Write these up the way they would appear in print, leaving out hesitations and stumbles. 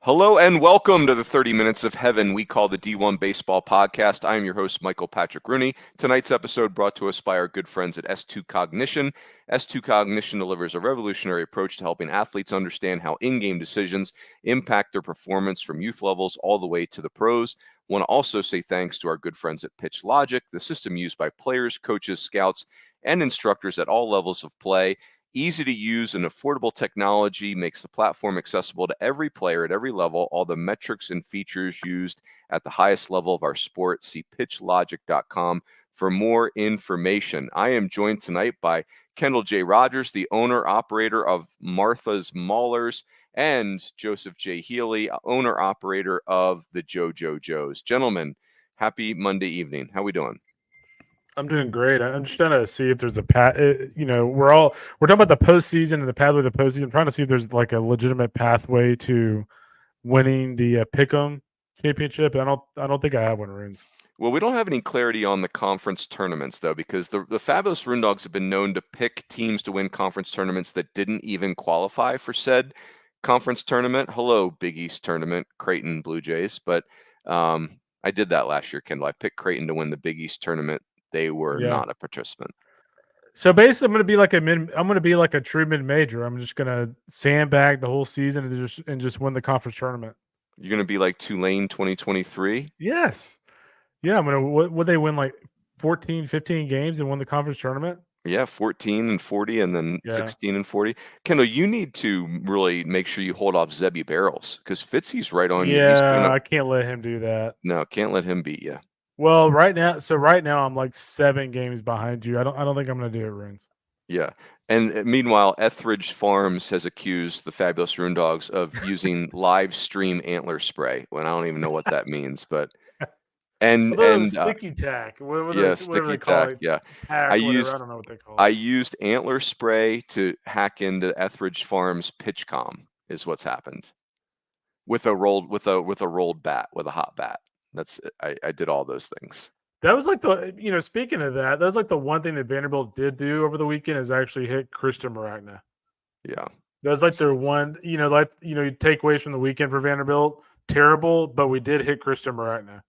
Hello and welcome to the 30 Minutes of Heaven we call the D1Baseball Podcast. I am your host, Michael Patrick Rooney. Tonight's episode brought to us by our good friends at S2 Cognition. S2 Cognition delivers a revolutionary approach to helping athletes understand how in-game decisions impact their performance from youth levels all the way to the pros. I want to also say thanks to our good friends at Pitch Logic, the system used by players, coaches, scouts, and instructors at all levels of play. Easy to use and affordable technology makes the platform accessible to every player at every level. All the metrics and features used at the highest level of our sport. See pitchlogic.com for more information. I am joined tonight by Kendall J. Rogers, the owner-operator of Martha's Maulers, and Joseph J. Healy, owner-operator of the JoJo Joes. Gentlemen, happy Monday evening. How we doing? I'm doing great. I'm just trying to see if there's a path. We're talking about the postseason and the pathway to the postseason. I'm trying to see if there's like a legitimate pathway to winning the Pick'em championship. I don't think I have one, Runes. Well, we don't have any clarity on the conference tournaments, though, because the fabulous Roondogs have been known to pick teams to win conference tournaments that didn't even qualify for said conference tournament. Hello, Big East tournament, Creighton Blue Jays. But I did that last year, Kendall. I picked Creighton to win the Big East tournament. They were not a participant. So basically, I'm going to be like a true mid-major. I'm just going to sandbag the whole season and just win the conference tournament. You're going to be like Tulane 2023? Yes. Yeah, I'm going to. Would they win like 14, 15 games and win the conference tournament? Yeah, 14 and 40, and then 16 and 40. Kendall, you need to really make sure you hold off Zebby Barrels because Fitzy's right on you. Yeah, I can't let him do that. No, can't let him beat you. Well, right now I'm like 7 games behind you. I don't think I'm going to do it, Runes. Yeah. And meanwhile, Etheridge Farms has accused the fabulous Roondogs of using live stream antler spray. When I don't even know what that means, but sticky tack. Sticky tack. Yeah. Tack, I don't know what they call it. I used antler spray to hack into Etheridge Farms PitchCom is what's happened. With a rolled bat, with a hot bat. I did all those things. That was like speaking of that was like the one thing that Vanderbilt did do over the weekend is actually hit Christian Maragna. Yeah. That was like their one, takeaways from the weekend for Vanderbilt. Terrible, but we did hit Christian Maragna.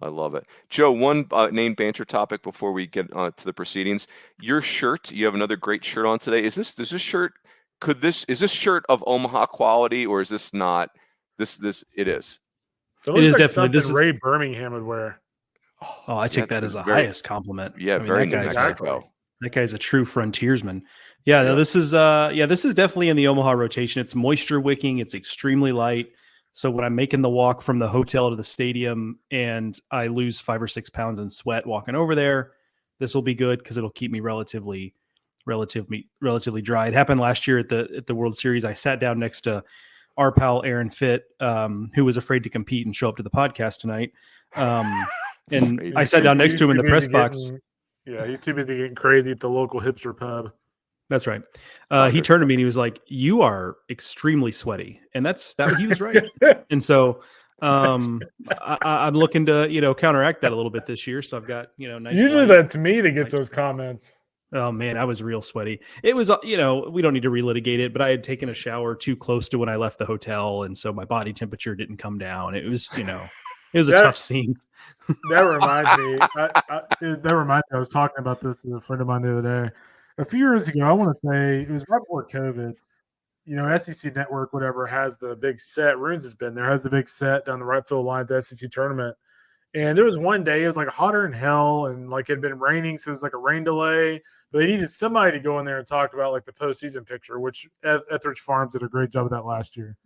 I love it. Joe, one name banter topic before we get to the proceedings. Your shirt, you have another great shirt on today. Is this shirt shirt of Omaha quality, or is this not? It is. It is like definitely something Ray Birmingham would wear. Oh, I take that as the highest compliment. Yeah, very New Mexico. That guy's a true frontiersman. Yeah, no, this is definitely in the Omaha rotation. It's moisture wicking. It's extremely light. So when I'm making the walk from the hotel to the stadium and I lose 5 or 6 pounds in sweat walking over there, this will be good because it'll keep me relatively dry. It happened last year at the World Series. I sat down next to our pal Aaron Fitt, who was afraid to compete and show up to the podcast tonight. And I sat down next to him in the press box. Yeah, he's too busy getting crazy at the local hipster pub. That's right. He turned to me and he was like, "You are extremely sweaty," and he was right. And so I'm looking to counteract that a little bit this year. So I've got nice. Usually that's me that gets those comments. Oh man, I was real sweaty. It was, we don't need to relitigate it, but I had taken a shower too close to when I left the hotel, and so my body temperature didn't come down. It was, it was a tough scene. That reminds me. I was talking about this with a friend of mine the other day. A few years ago, I want to say it was right before COVID. SEC Network, whatever, has the big set. Runes has been there. Has the big set down the right field line at the SEC tournament. And there was one day, it was like hotter than hell, and like it had been raining, so it was like a rain delay. But they needed somebody to go in there and talk about like the postseason picture, which Etheridge Farms did a great job of that last year.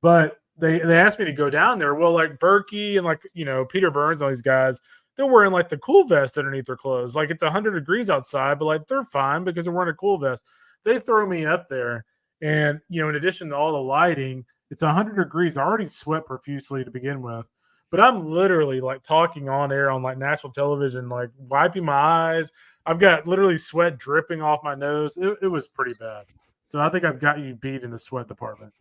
But they asked me to go down there. Well, like Berkey and Peter Burns and all these guys, they're wearing like the cool vest underneath their clothes. Like it's 100 degrees outside, but like they're fine because they're wearing a cool vest. They throw me up there, and in addition to all the lighting, it's 100 degrees. I already sweat profusely to begin with. But I'm literally like talking on air on like national television, like wiping my eyes. I've got literally sweat dripping off my nose. It was pretty bad. So I think I've got you beat in the sweat department.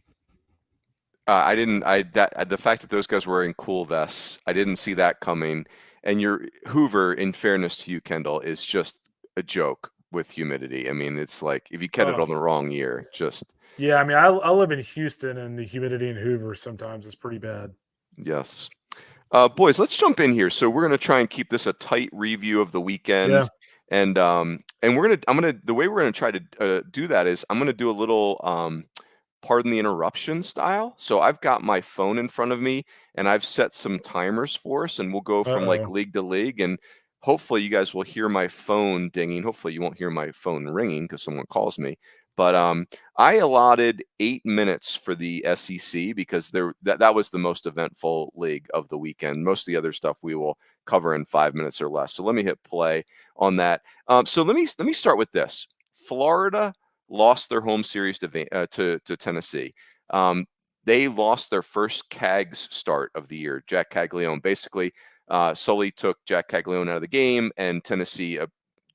The fact that those guys were wearing cool vests, I didn't see that coming. And your Hoover, in fairness to you, Kendall, is just a joke. with humidity. I mean, it's like if you get it on the wrong year, just yeah. I mean, I live in Houston, and the humidity in Hoover sometimes is pretty bad. yes. Boys, let's jump in here. So we're gonna try and keep this a tight review of the weekend, Yeah. and the way we're gonna try to do that is I'm gonna do a little pardon the interruption style. So I've got my phone in front of me and I've set some timers for us, and we'll go from like league to league, and hopefully you guys will hear my phone dinging. Hopefully you won't hear my phone ringing because someone calls me. But I allotted 8 minutes for the SEC because that was the most eventful league of the weekend. Most of the other stuff we will cover in 5 minutes or less. So let me hit play on that. So let me start with this. Florida lost their home series to Tennessee. They lost their first Cags start of the year. Jack Caglione, basically, Sully took Jack Caglione out of the game, and Tennessee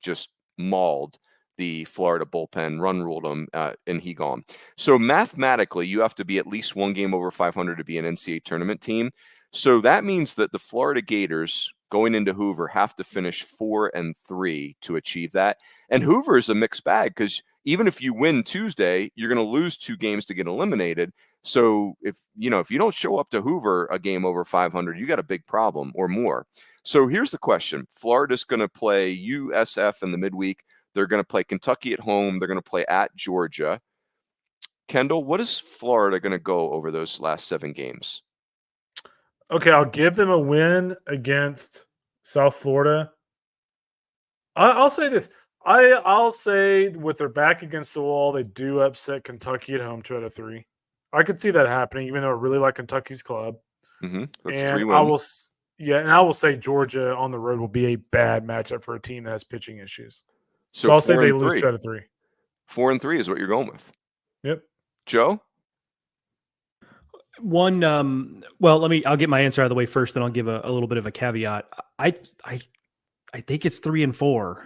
just mauled the Florida bullpen, run ruled them, and he gone. So mathematically, you have to be at least one game over 500 to be an NCAA tournament team. So that means that the Florida Gators going into Hoover have to finish 4-3 to achieve that. And Hoover is a mixed bag because even if you win Tuesday, you're going to lose 2 games to get eliminated. So if you don't show up to Hoover a game over 500, you got a big problem or more. So here's the question. Florida's going to play USF in the midweek. They're going to play Kentucky at home. They're going to play at Georgia. Kendall, what is Florida going to go over those last 7 games? Okay, I'll give them a win against South Florida. I'll say this. I'll say with their back against the wall, they do upset Kentucky at home 2 out of 3. I could see that happening, even though I really like Kentucky's club. Mm-hmm. That's and 3 wins. I will say Georgia on the road will be a bad matchup for a team that has pitching issues. So I'll say they lose 2 out of 3. 4-3 is what you're going with. Yep. Joe? I'll get my answer out of the way first, then I'll give a little bit of a caveat. I think it's 3-4.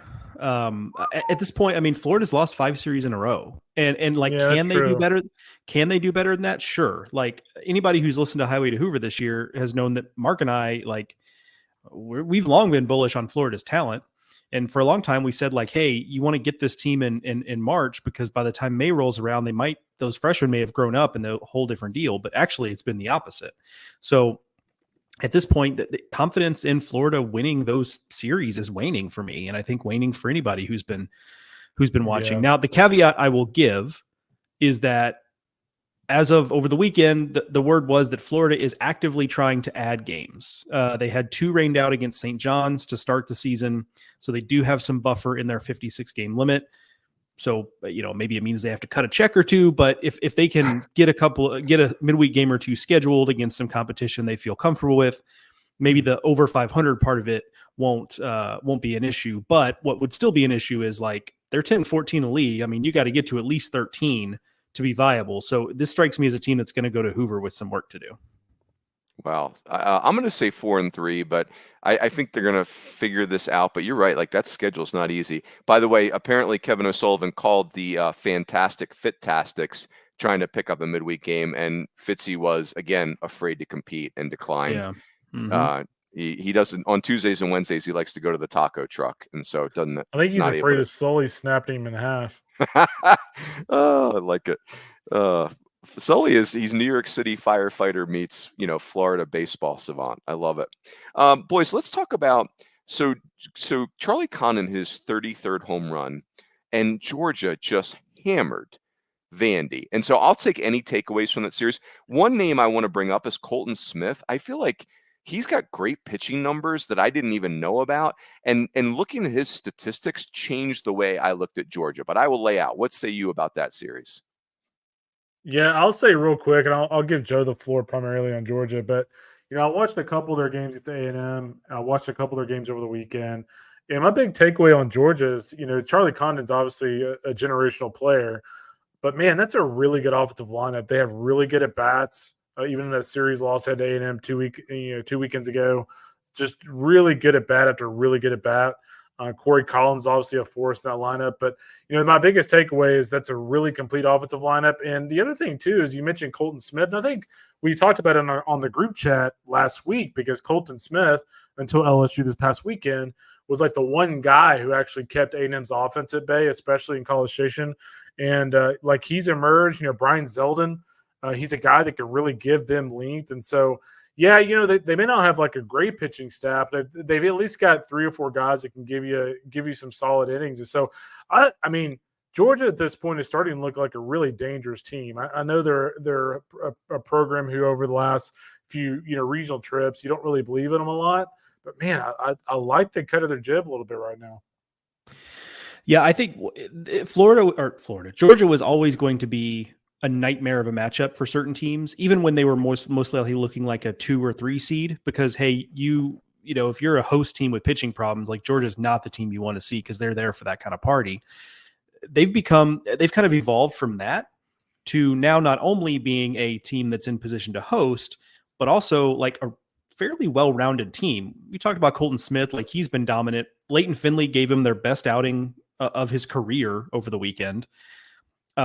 At this point, I mean, Florida's lost 5 series in a row, and can they do better? Can they do better than that? Sure. Like anybody who's listened to Highway to Hoover this year has known that Mark and I, we've long been bullish on Florida's talent. And for a long time, we said, hey, you want to get this team in March because by the time May rolls around, those freshmen may have grown up and they're a whole different deal. But actually, it's been the opposite. So at this point, the confidence in Florida winning those series is waning for me, and I think waning for anybody who's been watching. Now, the caveat I will give is that as of over the weekend, the word was that Florida is actively trying to add games. They had 2 rained out against St. John's to start the season, so they do have some buffer in their 56-game limit. So, maybe it means they have to cut a check or 2, but if they can get a midweek game or 2 scheduled against some competition they feel comfortable with, maybe the over 500 part of it won't be an issue. But what would still be an issue is they're 10-14 in the league. I mean, you got to get to at least 13 to be viable. So this strikes me as a team that's going to go to Hoover with some work to do. Wow. I'm going to say 4-3, but I think they're going to figure this out. But you're right. That schedule's not easy. By the way, apparently Kevin O'Sullivan called the fantastic Fit-tastics trying to pick up a midweek game, and Fitzy was, again, afraid to compete and declined. Yeah. Mm-hmm. He doesn't, on Tuesdays and Wednesdays, he likes to go to the taco truck. And so it doesn't. I think he's afraid of Sully snapping him in half. Oh, I like it. Sully he's New York City firefighter meets, Florida baseball savant. I love it. Boys, let's talk about, so Charlie Condon, his 33rd home run, and Georgia just hammered Vandy. And so I'll take any takeaways from that series. One name I want to bring up is Colton Smith. I feel like he's got great pitching numbers that I didn't even know about. And looking at his statistics changed the way I looked at Georgia. But I will lay out. What say you about that series? Yeah, I'll say real quick, and I'll give Joe the floor primarily on Georgia. But, I watched a couple of their games at A&M. I watched a couple of their games over the weekend. And my big takeaway on Georgia is, Charlie Condon's obviously a generational player. But, man, that's a really good offensive lineup. They have really good at-bats. Even in that series loss at A&M 2 weekends ago, just really good at bat after really good at bat. Corey Collins obviously a force in that lineup, but my biggest takeaway is that's a really complete offensive lineup. And the other thing too is you mentioned Colton Smith. And I think we talked about it on the group chat last week because Colton Smith, until LSU this past weekend, was like the one guy who actually kept A&M's offense at bay, especially in College Station. And like he's emerged, Brian Zeldin, he's a guy that can really give them length. And so, yeah, they may not have like a great pitching staff, but they've at least got 3 or 4 guys that can give you some solid innings. And so, I mean, Georgia at this point is starting to look like a really dangerous team. I know they're a program who over the last few regional trips, you don't really believe in them a lot, but man, I like the cut of their jib a little bit right now. Yeah, I think Georgia was always going to be a nightmare of a matchup for certain teams, even when they were most likely looking like a 2 or 3 seed. Because hey, if you're a host team with pitching problems, like Georgia's not the team you want to see because they're there for that kind of party. They've kind of evolved from that to now not only being a team that's in position to host, but also like a fairly well-rounded team. We talked about Colton Smith, like he's been dominant. Leighton Finley gave him their best outing of his career over the weekend.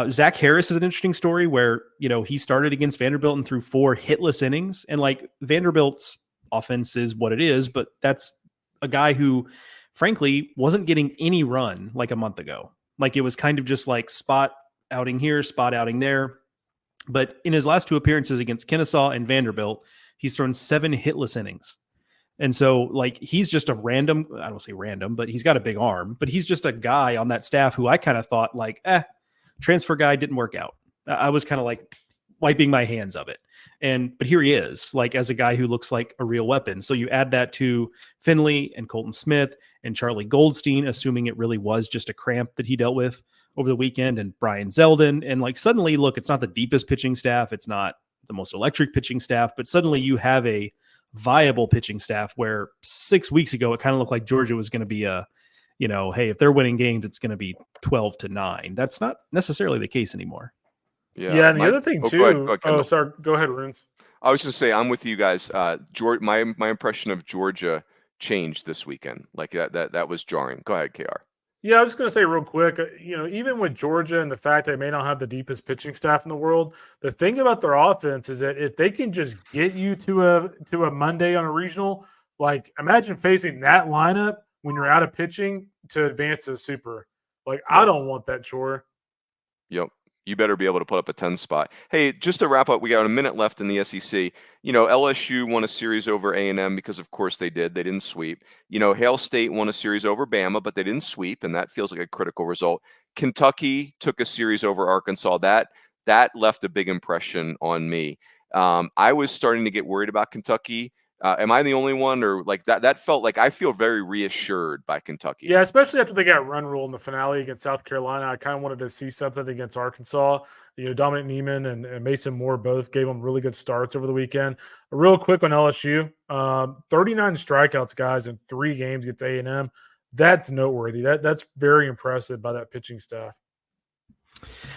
Zach Harris is an interesting story where, he started against Vanderbilt and threw 4 hitless innings. And like Vanderbilt's offense is what it is, but that's a guy who frankly wasn't getting any run like a month ago. Like it was kind of just like spot outing here, spot outing there. But in his last 2 appearances against Kennesaw and Vanderbilt, he's thrown 7 hitless innings. And so like, he's just a random, I don't say random, but he's got a big arm, but he's just a guy on that staff who I kind of thought like, transfer guy didn't work out. I was kind of like wiping my hands of it. But here he is, like as a guy who looks like a real weapon. So you add that to Finley and Colton Smith and Charlie Goldstein, assuming it really was just a cramp that he dealt with over the weekend, and Brian Zeldin. And like suddenly, look, it's not the deepest pitching staff. It's not the most electric pitching staff, but suddenly you have a viable pitching staff where 6 weeks ago, it kind of looked like Georgia was going to be hey, if they're winning games, it's going to be 12-9. That's not necessarily the case anymore. Yeah, and the other thing too. Go ahead, Runes. I was just say I'm with you guys. My impression of Georgia changed this weekend. Like that was jarring. Go ahead, KR. Yeah, I was just going to say real quick, even with Georgia and the fact they may not have the deepest pitching staff in the world, the thing about their offense is that if they can just get you to a Monday on a regional, like imagine facing that lineup when you're out of pitching to advance to a super. Like, I don't want that chore. Yep. You better be able to put up a 10 spot. Hey, just to wrap up, we got a minute left in the SEC. LSU won a series over A&M because, of course, they did. They didn't sweep. Hail State won a series over Bama, but they didn't sweep, and that feels like a critical result. Kentucky took a series over Arkansas. That left a big impression on me. I was starting to get worried about Kentucky. Am I the only one, or like that felt like I feel very reassured by Kentucky? Yeah, especially after they got run rule in the finale against South Carolina. I kind of wanted to see something against Arkansas. Dominic Neiman and Mason Moore both gave them really good starts over the weekend. Real quick on LSU, 39 strikeouts, guys, in 3 games against A&M. That's noteworthy. That's very impressive by that pitching staff.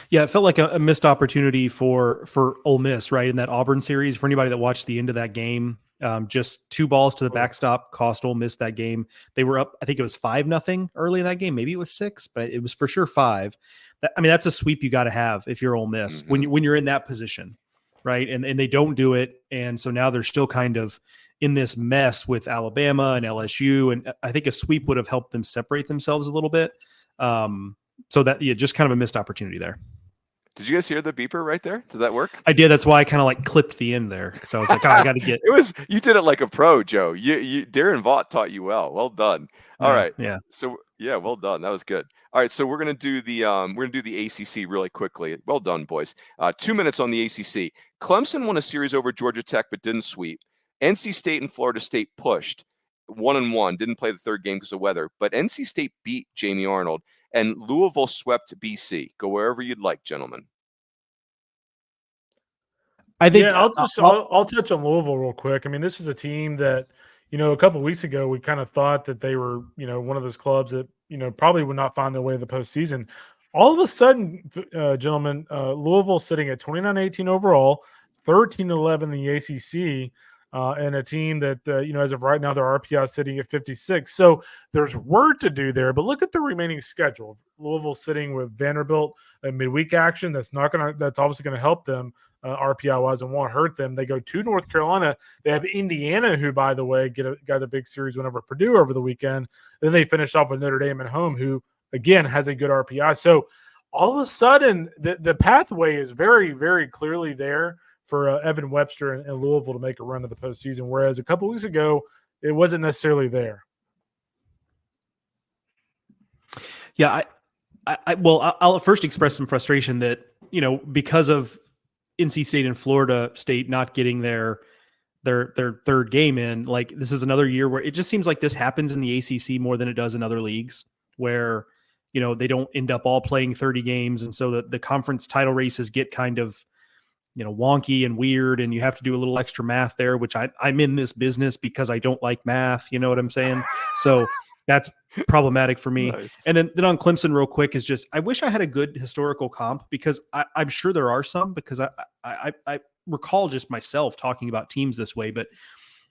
Yeah, it felt like a missed opportunity for Ole Miss, right, in that Auburn series. For anybody that watched the end of that game, just 2 balls to the backstop cost Ole Miss that game. They were up, I think it was 5-0 early in that game. Maybe it was 6, but it was for sure 5. That's a sweep you got to have if you're Ole Miss when you're in that position, right? And they don't do it, and so now they're still kind of in this mess with Alabama and LSU, and I think a sweep would have helped them separate themselves a little bit. So that just kind of a missed opportunity there. Did you guys hear the beeper right there? Did that work? I did. That's why I kind of like clipped the end there. So I was like, I got to get. You did it like a pro, Joe. You Darren Vaught taught you well. Well done. All right. Yeah. So yeah, well done. That was good. All right. So we're gonna do the ACC really quickly. Well done, boys. 2 minutes on the ACC. Clemson won a series over Georgia Tech, but didn't sweep. NC State and Florida State pushed 1-1. Didn't play the third game because of weather, but NC State beat Jamie Arnold. And Louisville swept BC. Go wherever you'd like, gentlemen. I think I'll touch on Louisville real quick. I mean, this is a team that, a couple of weeks ago, we kind of thought that they were, one of those clubs that, probably would not find their way to the postseason. All of a sudden, gentlemen, Louisville sitting at 29-18 overall, 13-11 in the ACC. And a team that, as of right now, their RPI is sitting at 56. So there's work to do there. But look at the remaining schedule. Louisville sitting with Vanderbilt, a midweek action. That's obviously going to help them. RPI-wise and won't hurt them. They go to North Carolina. They have Indiana, who, by the way, got a big series whenever Purdue over the weekend. Then they finish off with Notre Dame at home, who, again, has a good RPI. So all of a sudden, the pathway is very, very clearly there for Evan Webster and Louisville to make a run to the postseason, whereas a couple weeks ago, it wasn't necessarily there. Yeah, I'll first express some frustration that, because of NC State and Florida State not getting their third game in, like, this is another year where it just seems like this happens in the ACC more than it does in other leagues, where, they don't end up all playing 30 games. And so the conference title races get kind of, wonky and weird, and you have to do a little extra math there, which I'm in this business because I don't like math. You know what I'm saying? So that's problematic for me. Nice. And then on Clemson real quick is just, I wish I had a good historical comp, because I'm sure there are some, because I recall just myself talking about teams this way, but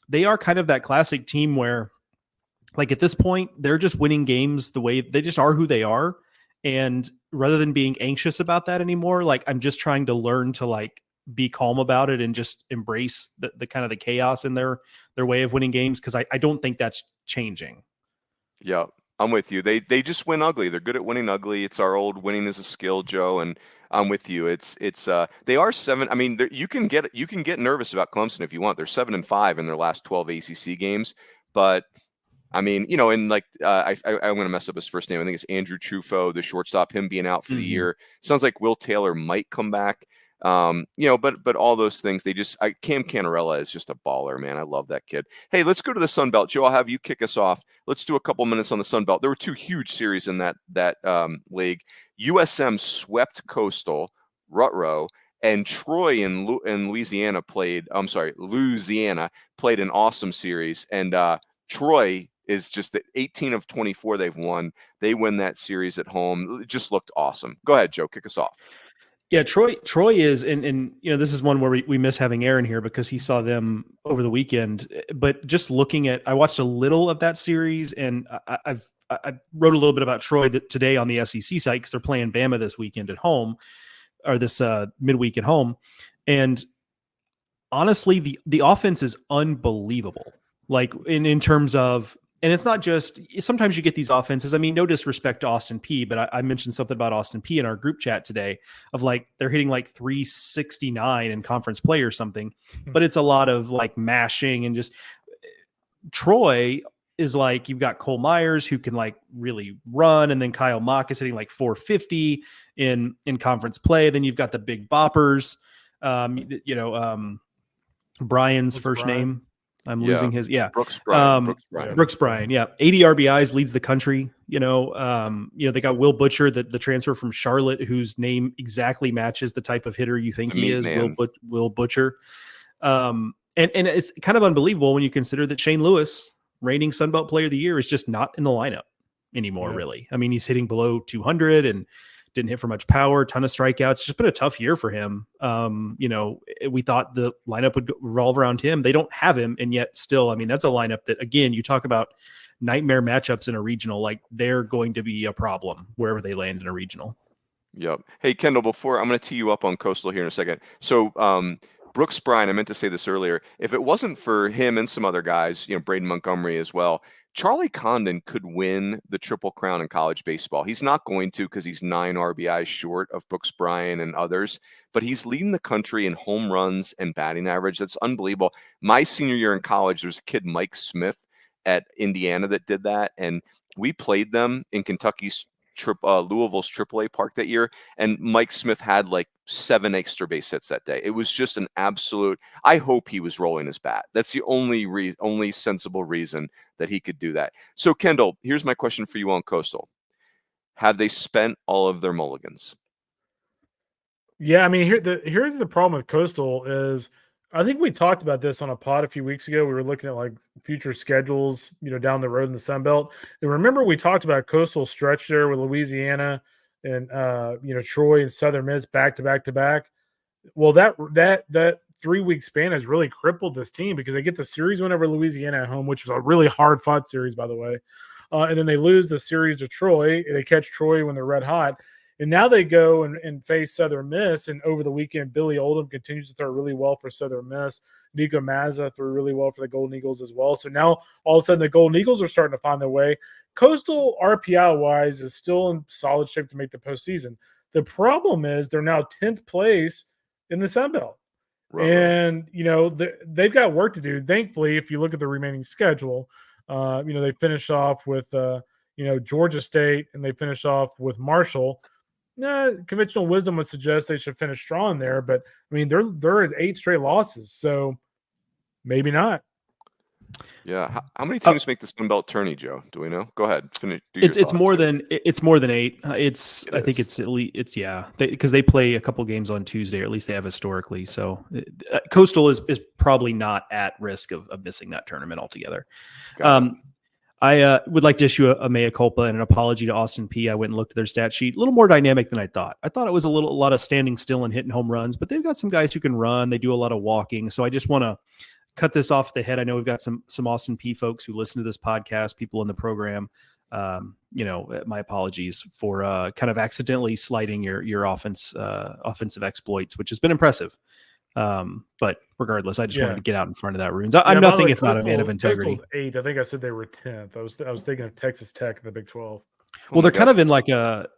they are kind of that classic team where, like, at this point, they're just winning games the way they just are who they are. And rather than being anxious about that anymore, like, I'm just trying to learn to, like, be calm about it and just embrace the kind of the chaos in their way of winning games. Cause I don't think that's changing. Yeah, I'm with you. They just win ugly. They're good at winning ugly. It's our old winning is a skill, Joe. And I'm with you. They are 7. I mean, you can get nervous about Clemson if you want. They're 7-5 in their last 12 ACC games, but I mean, and like, I'm going to mess up his first name. I think it's Andrew Truffaut, the shortstop, him being out for the year. Sounds like Will Taylor might come back. But all those things, Cam Canarella is just a baller, man. I love that kid. Hey, let's go to the Sun Belt. Joe, I'll have you kick us off. Let's do a couple minutes on the Sun Belt. There were 2 huge series in that league. USM swept Coastal, Rutrow, and Troy in Louisiana played an awesome series. And Troy is just the 18 of 24 they've won. They win that series at home. It just looked awesome. Go ahead, Joe, kick us off. Yeah, Troy is, and this is one where we miss having Aaron here because he saw them over the weekend. But just I watched a little of that series, and I wrote a little bit about Troy today on the SEC site because they're playing Bama this weekend at home, or this midweek at home. And honestly, the offense is unbelievable. Like in terms of, and it's not just, sometimes you get these offenses. I mean, no disrespect to Austin P, but I mentioned something about Austin P in our group chat today of, like, they're hitting like 369 in conference play or something, but it's a lot of like mashing and just. Troy is like, you've got Cole Myers who can like really run, and then Kyle Mock is hitting like 450 in conference play. Then you've got the big boppers, Brian's first name. I'm losing his. Yeah. Brooks Bryan. Brooks Bryan. Yeah. 80 RBIs, leads the country. They got Will Butcher, the transfer from Charlotte, whose name exactly matches the type of hitter you think he is. Will Butcher. And it's kind of unbelievable when you consider that Shane Lewis, reigning Sun Belt Player of the Year, is just not in the lineup anymore. Really. I mean, he's hitting below 200 and didn't hit for much power, ton of strikeouts. It's just been a tough year for him. We thought the lineup would revolve around him. They don't have him. And yet still, I mean, that's a lineup that, again, you talk about nightmare matchups in a regional, like, they're going to be a problem wherever they land in a regional. Yep. Hey, Kendall, I'm going to tee you up on Coastal here in a second. So, Brooks Bryan, I meant to say this earlier. If it wasn't for him and some other guys, Braden Montgomery as well, Charlie Condon could win the Triple Crown in college baseball. He's not going to, because he's 9 RBIs short of Brooks Bryan and others, but he's leading the country in home runs and batting average. That's unbelievable. My senior year in college, there's a kid, Mike Smith, at Indiana that did that, and we played them in Kentucky's Louisville's AAA park that year, and Mike Smith had like 7 extra base hits that day. It was just an absolute. I hope he was rolling his bat. That's the only sensible reason that he could do that. So, Kendall, here's my question for you on Coastal: have they spent all of their mulligans? Yeah, I mean, here's the problem with Coastal is, I think we talked about this on a pod a few weeks ago. We were looking at like future schedules, down the road in the Sun Belt. And remember, we talked about Coastal stretch there with Louisiana and Troy and Southern Miss back to back to back. Well, that 3-week span has really crippled this team, because they get the series win over Louisiana at home, which was a really hard fought series, by the way. And then they lose the series to Troy. They catch Troy when they're red hot. And now they go and face Southern Miss. And over the weekend, Billy Oldham continues to throw really well for Southern Miss. Nico Mazza threw really well for the Golden Eagles as well. So now all of a sudden the Golden Eagles are starting to find their way. Coastal RPI-wise is still in solid shape to make the postseason. The problem is they're now 10th place in the Sun Belt. Right. And, they've got work to do. Thankfully, if you look at the remaining schedule, they finished off with, Georgia State, and they finished off with Marshall. Conventional wisdom would suggest they should finish strong there, but I mean, they're at 8 straight losses, so maybe not. Yeah. How many teams make the Sun Belt tourney, Joe? Do we know? Go ahead. Finish. It's more than 8. I think it's at least because they play a couple games on Tuesday, or at least they have historically. So Coastal is probably not at risk of missing that tournament altogether. I would like to issue a mea culpa and an apology to Austin P. I went and looked at their stat sheet. A little more dynamic than I thought. I thought it was a lot of standing still and hitting home runs, but they've got some guys who can run. They do a lot of walking. So I just want to cut this off the head. I know we've got some Austin P folks who listen to this podcast, people in the program. My apologies for kind of accidentally slighting your offensive exploits, which has been impressive. But regardless, I just wanted to get out in front of that, Runes. I'm nothing if not a man of integrity. Coastal's 8. I think I said they were 10th. I was thinking of Texas Tech in the Big 12. Well, they're kind of in like a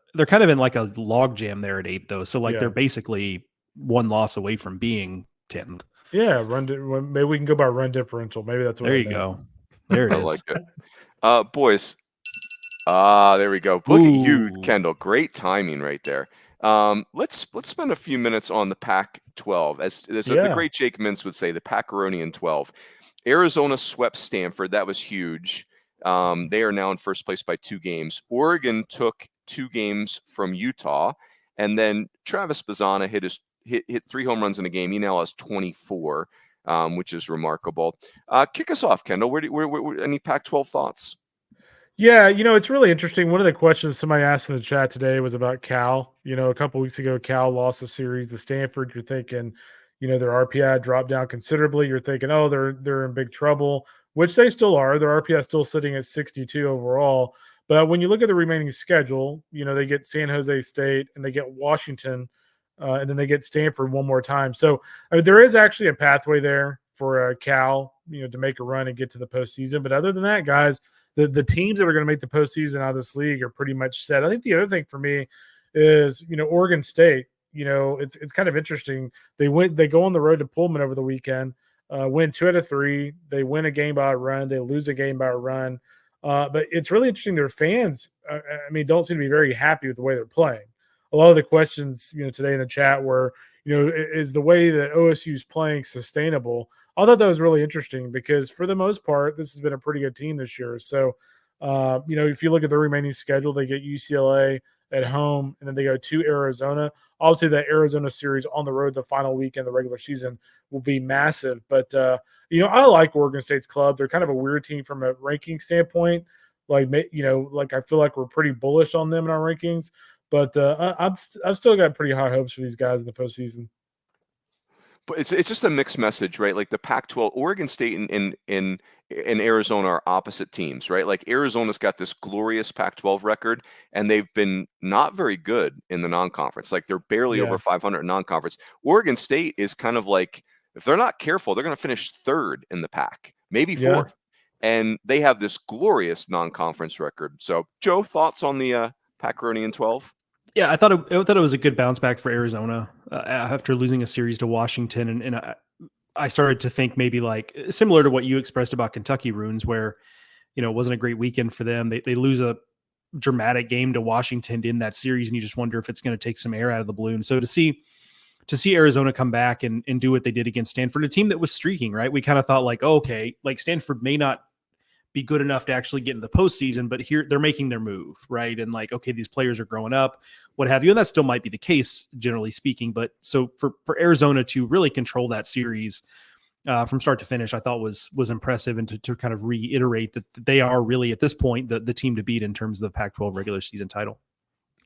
log jam there at 8 though. So they're basically one loss away from being 10th. Yeah, maybe we can go by run differential. Maybe that's what. There you go. There it is. I like it. Boys. There we go. Look at you, Kendall. Great timing right there. Let's spend a few minutes on the Pac-12. As the great Jake Mintz would say, the Pac-Ronian 12. Arizona swept Stanford. That was huge. They are now in first place by 2 games. Oregon took 2 games from Utah, and then Travis Bazzana hit 3 home runs in a game. He now has 24, which is remarkable. Kick us off, Kendall. Where any Pac-12 thoughts? Yeah, it's really interesting. One of the questions somebody asked in the chat today was about Cal. A couple weeks ago, Cal lost a series to Stanford. You're thinking, their RPI dropped down considerably. You're thinking, oh, they're in big trouble, which they still are. Their RPI is still sitting at 62 overall. But when you look at the remaining schedule, they get San Jose State and they get Washington, and then they get Stanford one more time. So there is actually a pathway there for Cal, to make a run and get to the postseason. But other than that, guys, the teams that are going to make the postseason out of this league are pretty much set. I think the other thing for me is, Oregon State. It's kind of interesting. They go on the road to Pullman over the weekend, win 2 out of 3. They win a game by a run. They lose a game by a run. But it's really interesting. Their fans, don't seem to be very happy with the way they're playing. A lot of the questions, today in the chat were, is the way that OSU is playing sustainable? I thought that was really interesting because for the most part, this has been a pretty good team this year. So, if you look at the remaining schedule, they get UCLA at home, and then they go to Arizona. Obviously, that Arizona series on the road the final weekend of the regular season will be massive. But, I like Oregon State's club. They're kind of a weird team from a ranking standpoint. I feel like we're pretty bullish on them in our rankings. But I've still got pretty high hopes for these guys in the postseason. But it's just a mixed message, right? Like the Pac-12, Oregon State and Arizona are opposite teams, right? Like Arizona's got this glorious Pac-12 record, and they've been not very good in the non-conference. Like they're barely over 500 non-conference. Oregon State is kind of like, if they're not careful, they're going to finish 3rd in the Pac, maybe 4th. And they have this glorious non-conference record. So, Joe, thoughts on the Pac-Ronian 12? Yeah, I thought it was a good bounce back for Arizona after losing a series to Washington, and I started to think maybe like similar to what you expressed about Kentucky, Runes, where it wasn't a great weekend for them. They lose a dramatic game to Washington in that series, and you just wonder if it's going to take some air out of the balloon. So to see Arizona come back and do what they did against Stanford, a team that was streaking, right? We kind of thought like, oh, okay, like Stanford may not be good enough to actually get in the postseason, but here they're making their move, right? And like, okay, these players are growing up, what have you, and that still might be the case, generally speaking. But so for Arizona to really control that series from start to finish, I thought was impressive, and to kind of reiterate that they are really at this point the team to beat in terms of the Pac-12 regular season title.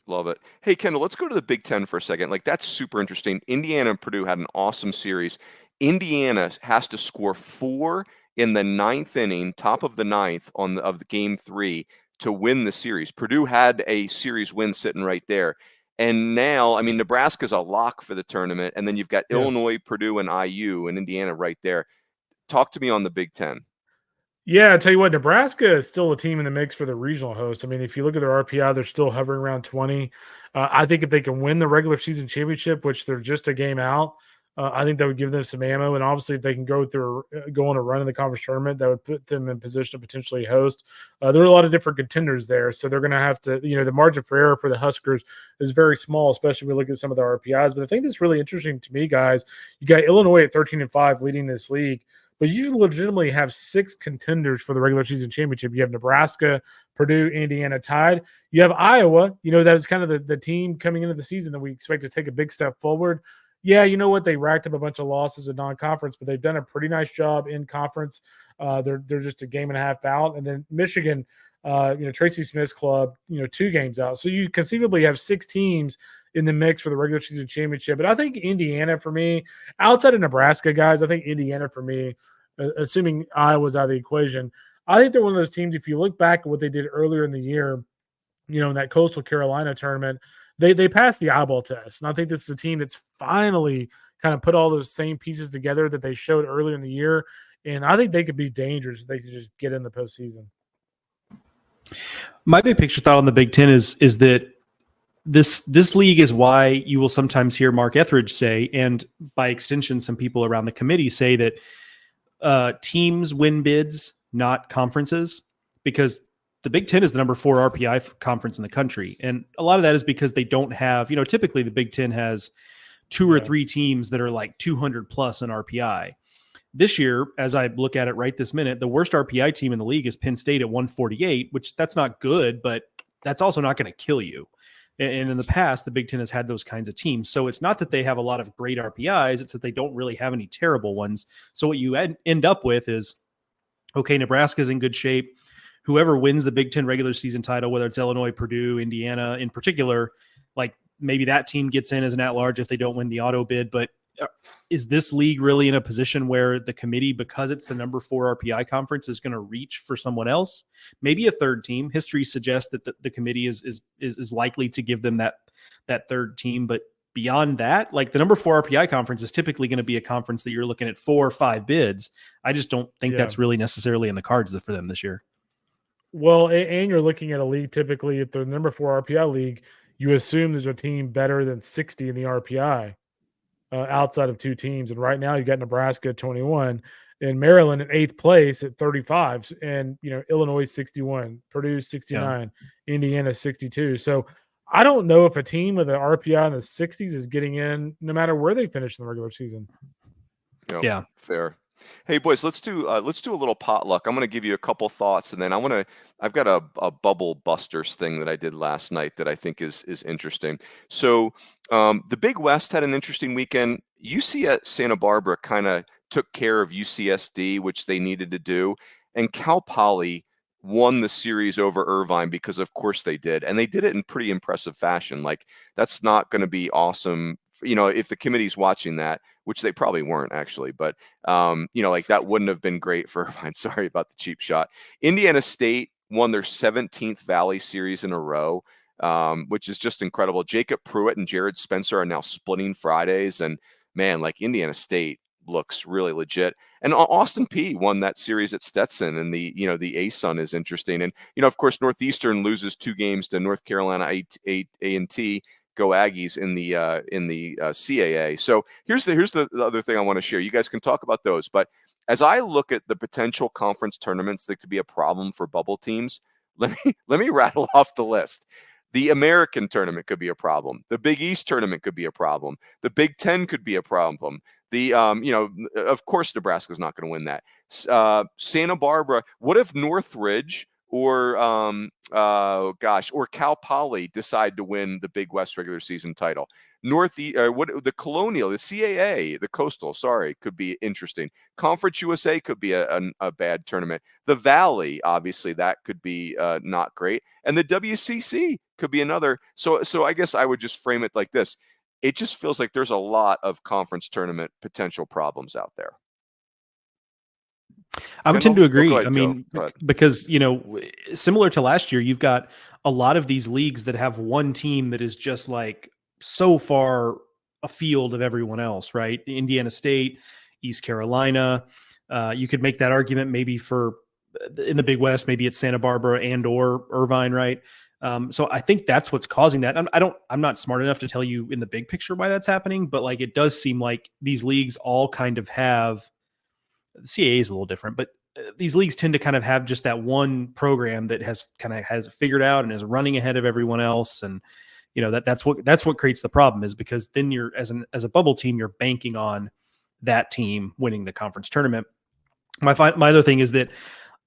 Love it. Hey, Kendall, let's go to the Big Ten for a second. Like that's super interesting. Indiana and Purdue had an awesome series. Indiana has to score 4 in the 9th inning, top of the 9th of the game 3 to win the series. Purdue had a series win sitting right there. And now, I mean, Nebraska's a lock for the tournament, and then you've got Illinois, Purdue, and IU, and Indiana right there. Talk to me on the Big Ten. Yeah, I tell you what, Nebraska is still a team in the mix for the regional host. I mean, if you look at their RPI, they're still hovering around 20. I think if they can win the regular season championship, which they're just a game out, I think that would give them some ammo. And obviously, if they can go on a run in the conference tournament, that would put them in position to potentially host. There are a lot of different contenders there, so they're going to have to, the margin for error for the Huskers is very small, especially when we look at some of the RPIs. But I think that's really interesting to me, guys. You got Illinois at 13-5 leading this league. But you legitimately have 6 contenders for the regular season championship. You have Nebraska, Purdue, Indiana tied. You have Iowa. That was kind of the team coming into the season that we expect to take a big step forward. Yeah, you know what? They racked up a bunch of losses in non-conference, but they've done a pretty nice job in conference. They're just a game and a half out. And then Michigan, Tracy Smith's club, 2 games out. So you conceivably have 6 teams in the mix for the regular season championship. But I think Indiana, for me, outside of Nebraska, guys, I think Indiana, for me, assuming Iowa's out of the equation, I think they're one of those teams, if you look back at what they did earlier in the year, in that Coastal Carolina tournament, they passed the eyeball test. And I think this is a team that's finally kind of put all those same pieces together that they showed earlier in the year. And I think they could be dangerous if they could just get in the postseason. My big picture thought on the Big Ten is that this league is why you will sometimes hear Mark Etheridge say, and by extension, some people around the committee say that teams win bids, not conferences, because the Big Ten is the number 4 RPI conference in the country. And a lot of that is because they don't have, typically the Big Ten has 2 or 3 teams that are like 200 plus in RPI. This year, as I look at it right this minute, the worst RPI team in the league is Penn State at 148, which that's not good, but that's also not going to kill you. And in the past, the Big Ten has had those kinds of teams. So it's not that they have a lot of great RPIs. It's that they don't really have any terrible ones. So what you end up with is, okay, Nebraska's in good shape. Whoever wins the Big Ten regular season title, whether it's Illinois, Purdue, Indiana in particular, like maybe that team gets in as an at-large if they don't win the auto bid. But is this league really in a position where the committee, because it's the number 4 RPI conference, is going to reach for someone else? Maybe a third team. History suggests that the committee is likely to give them that third team. But beyond that, like the number 4 RPI conference is typically going to be a conference that you're looking at 4 or 5 bids. I just don't think that's really necessarily in the cards for them this year. Well, and you're looking at a league typically at the number 4 RPI league, you assume there's a team better than 60 in the RPI. Outside of 2 teams. And right now you got Nebraska at 21 and Maryland in 8th place at 35. And, Illinois 61, Purdue 69, Indiana 62. So I don't know if a team with an RPI in the 60s is getting in no matter where they finish in the regular season. Yeah. Fair. Hey boys, let's do a little potluck. I'm going to give you a couple thoughts, and then I've got a bubble busters thing that I did last night that I think is interesting. So the Big West had an interesting weekend. UC at Santa Barbara kind of took care of UCSD, which they needed to do, and Cal Poly won the series over Irvine because of course they did, and they did it in pretty impressive fashion. Like that's not going to be awesome. If the committee's watching that, which they probably weren't actually, but like that wouldn't have been great for Irvine. Sorry about the cheap shot. Indiana State won their 17th Valley series in a row, which is just incredible. Jacob Pruitt and Jared Spencer are now splitting Fridays, and man, like Indiana State looks really legit. And Austin Peay won that series at Stetson, and the ASUN is interesting. And of course Northeastern loses 2 games to North Carolina A&T. Go Aggies in the CAA. So here's the other thing I want to share. You guys can talk about those, but as I look at the potential conference tournaments that could be a problem for bubble teams, let me rattle off the list. The American tournament could be a problem. The Big East tournament could be a problem. The Big Ten could be a problem. The of course Nebraska's not going to win that. Santa Barbara. What if Northridge or Cal Poly decide to win the Big West regular season title? The Colonial, the CAA, the Coastal, could be interesting. Conference USA could be a bad tournament. The Valley, obviously, that could be not great, and the WCC could be another. So I guess I would just frame it like this: it just feels like there's a lot of conference tournament potential problems out there. I would tend to agree. Go ahead, I mean, Joe. because, similar to last year, you've got a lot of these leagues that have one team that is just like so far afield of everyone else, right? Indiana State, East Carolina. You could make that argument maybe for in the Big West, maybe it's Santa Barbara and or Irvine, right? So I think that's what's causing that. I'm not smart enough to tell you in the big picture why that's happening, but like it does seem like these leagues all kind of have. The CAA is a little different, but these leagues tend to kind of have just that one program that has it figured out and is running ahead of everyone else. And, that's what creates the problem, is because then you're as a bubble team, you're banking on that team winning the conference tournament. My other thing is that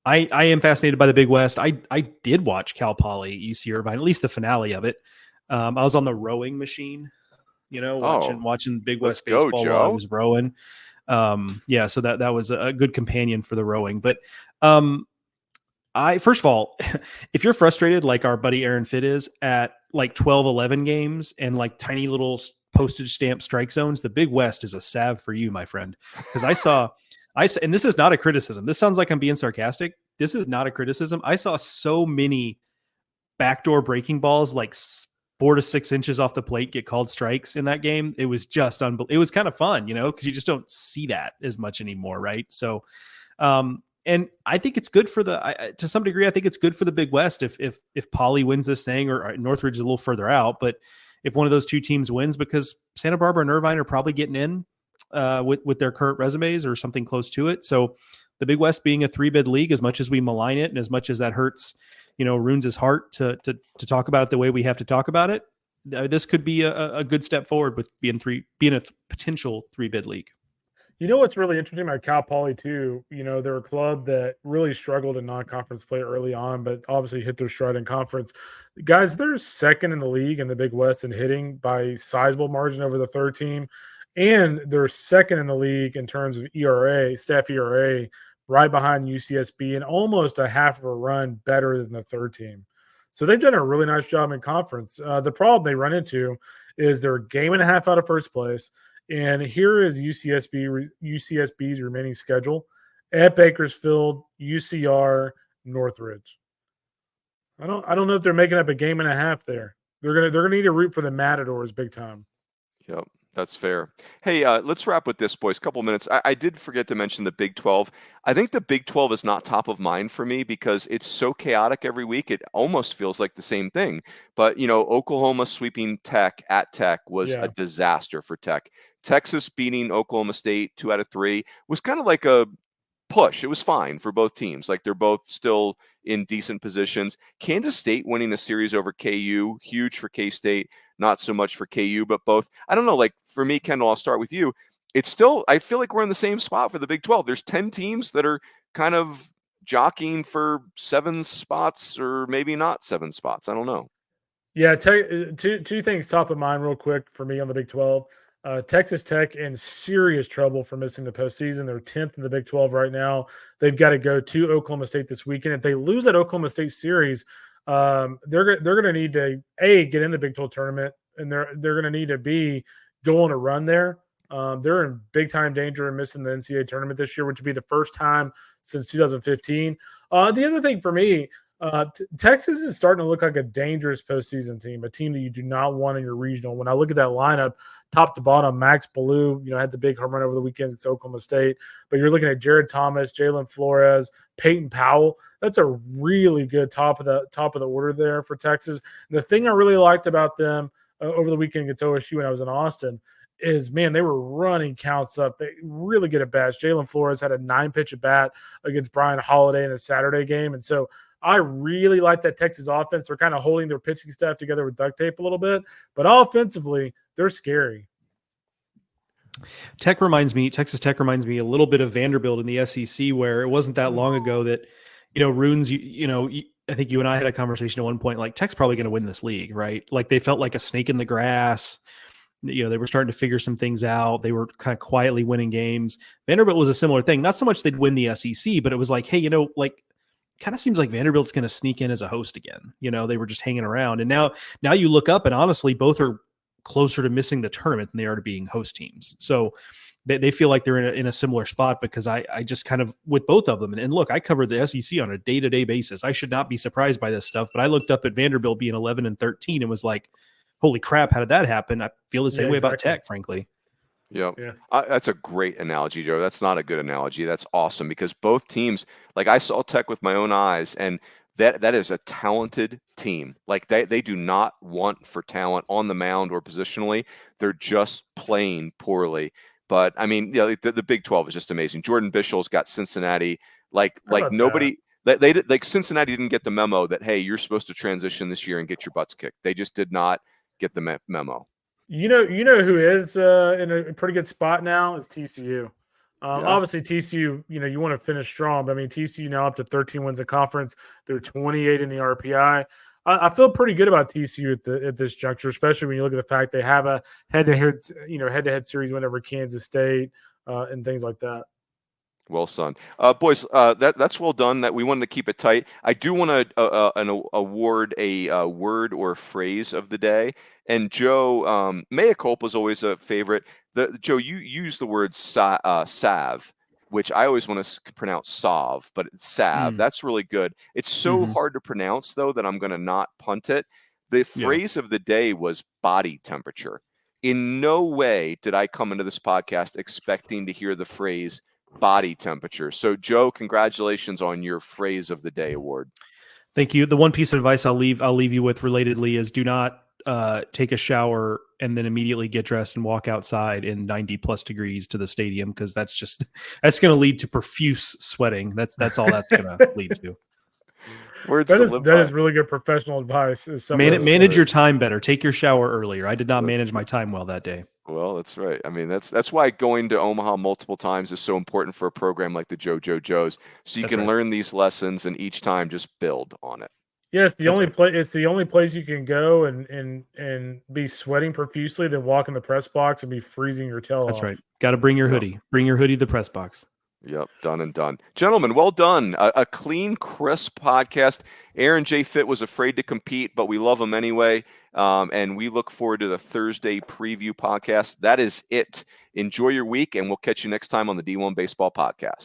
I am fascinated by the Big West. I did watch Cal Poly UC Irvine, at least the finale of it. I was on the rowing machine, watching Big West baseball while I was rowing. So that was a good companion for the rowing. But first of all, if you're frustrated like our buddy Aaron Fitt is at like 12-11 games and like tiny little postage stamp strike zones, the Big West is a salve for you, my friend. Because and this is not a criticism. This sounds like I'm being sarcastic. This is not a criticism. I saw so many backdoor breaking balls, like 4 to 6 inches off the plate, get called strikes in that game. It was just unbelievable. It was kind of fun, because you just don't see that as much anymore, right? So, and I think it's good for to some degree. I think it's good for the Big West if Poly wins this thing, or Northridge is a little further out. But if one of those two teams wins, because Santa Barbara and Irvine are probably getting in with their current resumes or something close to it. So the Big West being a 3-bid league, as much as we malign it and as much as that hurts, ruins his heart to talk about it the way we have to talk about it, this could be a good step forward with being a potential 3-bid league. What's really interesting about Cal Poly too, they're a club that really struggled in non-conference play early on, but obviously hit their stride in conference. Guys, they're second in the league in the Big West in hitting by sizable margin over the third team. And they're second in the league in terms of ERA, staff ERA, right behind UCSB, and almost a half of a run better than the third team. So they've done a really nice job in conference. The problem they run into is they're a game and a half out of first place. And here is UCSB's remaining schedule at Bakersfield, UCR, Northridge. I don't know if they're making up a game and a half there. They're gonna need to root for the Matadors big time. Yep. That's fair. Hey, let's wrap with this, boys. Couple minutes. I did forget to mention the Big 12. I think the Big 12 is not top of mind for me because it's so chaotic every week. It almost feels like the same thing. But, Oklahoma sweeping Tech at Tech was a disaster for Tech. Texas beating Oklahoma State 2 out of 3 was kind of like a push. It was fine for both teams. Like they're both still in decent positions. Kansas State winning a series over KU, huge for K-State, not so much for KU, but both. I don't know, like for me, Kendall, I'll start with you. It's still, I feel like we're in the same spot for the Big 12. There's 10 teams that are kind of jockeying for 7 spots or maybe not 7 spots. I don't know. Yeah, two things top of mind real quick for me on the Big 12. Texas Tech in serious trouble for missing the postseason. They're 10th in the Big 12 right now. They've got to go to Oklahoma State this weekend. If they lose that Oklahoma State series, they're going to need to get in the Big 12 tournament, and they're going to need to go on a run there. They're in big time danger of missing the NCAA tournament this year, which would be the first time since 2015. The other thing for me, Texas is starting to look like a dangerous postseason team, a team that you do not want in your regional. When I look at that lineup, top to bottom, Max Ballou, had the big home run over the weekend against Oklahoma State, but you're looking at Jared Thomas, Jalen Flores, Peyton Powell. That's a really good top of the order there for Texas. And the thing I really liked about them over the weekend against OSU when I was in Austin is, man, they were running counts up. They really get at bats. Jalen Flores had a 9-pitch at bat against Brian Holiday in the Saturday game, and so I really like that Texas offense. They're kind of holding their pitching staff together with duct tape a little bit, but offensively, they're scary. Texas Tech reminds me a little bit of Vanderbilt in the SEC, where it wasn't that long ago that, Runes, I think you and I had a conversation at one point, like Tech's probably going to win this league, right? Like they felt like a snake in the grass. They were starting to figure some things out. They were kind of quietly winning games. Vanderbilt was a similar thing. Not so much they'd win the SEC, but it was like, hey, kind of seems like Vanderbilt's going to sneak in as a host again. They were just hanging around. And now you look up and honestly, both are closer to missing the tournament than they are to being host teams. So they feel like they're in a similar spot because I just kind of with both of them. And look, I cover the SEC on a day-to-day basis. I should not be surprised by this stuff, but I looked up at Vanderbilt being 11-13 and was like, holy crap, how did that happen? I feel the same way about Tech, frankly. Yeah. That's a great analogy, Joe. That's not a good analogy. That's awesome because both teams, like I saw Tech with my own eyes, and that is a talented team. Like they do not want for talent on the mound or positionally. They're just playing poorly. But I mean, the Big 12 is just amazing. Jordan Bishel's got Cincinnati. Like nobody. They like Cincinnati didn't get the memo that, hey, you're supposed to transition this year and get your butts kicked. They just did not get the memo. You know who is in a pretty good spot now is TCU. Obviously, TCU, you want to finish strong. But I mean, TCU now up to 13 wins in conference. They're 28 in the RPI. I feel pretty good about TCU at this juncture, especially when you look at the fact they have a head-to-head series whenever Kansas State and things like that. Well, son, boys, that's well done. That we wanted to keep it tight. I do want to award a word or phrase of the day. And Joe, mea culpa is always a favorite. Joe, you use the word salve, which I always want to pronounce salve, but it's salve. That's really good. It's so hard to pronounce, though, that I'm going to not punt it. The phrase of the day was body temperature. In no way did I come into this podcast expecting to hear the phrase body temperature. So, Joe, congratulations on your phrase of the day award. Thank you. The one piece of advice I'll leave you with relatedly is do not take a shower and then immediately get dressed and walk outside in 90 plus degrees to the stadium, because that's going to lead to profuse sweating. That's all that's going to lead to. That is really good professional advice. Manage your time better. Take your shower earlier. I did not manage my time well that day. Well, that's right. I mean, that's why going to Omaha multiple times is so important for a program like the Joes. So you can learn these lessons and each time just build on it. Yes, it's the only place you can go and be sweating profusely, then walk in the press box and be freezing your tail off. That's right. Got to bring your hoodie. Bring your hoodie to the press box. Yep, done and done. Gentlemen, well done. A clean, crisp podcast. Aaron J. Fitt was afraid to compete, but we love him anyway. And we look forward to the Thursday preview podcast. That is it. Enjoy your week, and we'll catch you next time on the D1 Baseball Podcast.